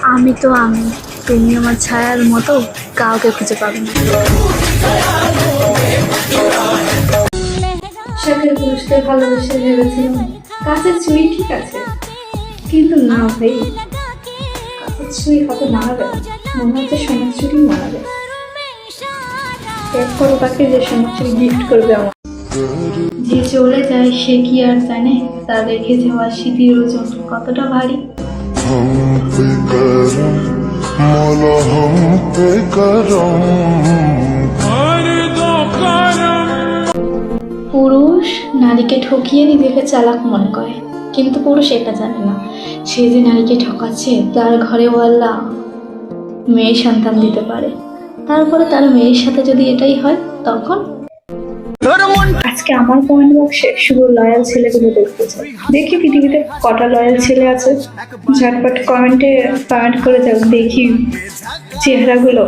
আমি তো আমি, তুমি আমার ছায়ার মতো কাউকে খুঁজে পাবে না। শখের পুরুষদের ভালোবেসে ভেবেছিলাম কাছের ছুঁই ঠিক আছে, কিন্তু না ভাই, কাছের ছুঁই হাতে মানাবে না। মনে হচ্ছে সোনার চুরি মানাবে। ত্যাগ করো তাকে যে সোনার চুরি গিফট করবে আমার। যে চলে যায় সে কি আর জানে তার রেখে যাওয়া স্মৃতির ওজন কতটা ভারী। পুরুষ নারীকে ঠকিয়ে নিজেকে চালাক মনে করে, কিন্তু পুরুষ এটা জানে না সে যে নারীকে ঠকাচ্ছে তার ঘরেও আল্লাহ মেয়ে সন্তান দিতে পারে। তারপরে তার মেয়ের সাথে যদি এটাই হয় তখন। আজকে আমার কমেন্ট বক্সে শুধু লয়াল ছেলেগুলো দেখতে চাই। দেখি পৃথিবীতে কটা লয়াল ছেলে আছে, ঝটপট কমেন্টে কমেন্ট করে যাও, দেখি চেহারাগুলো।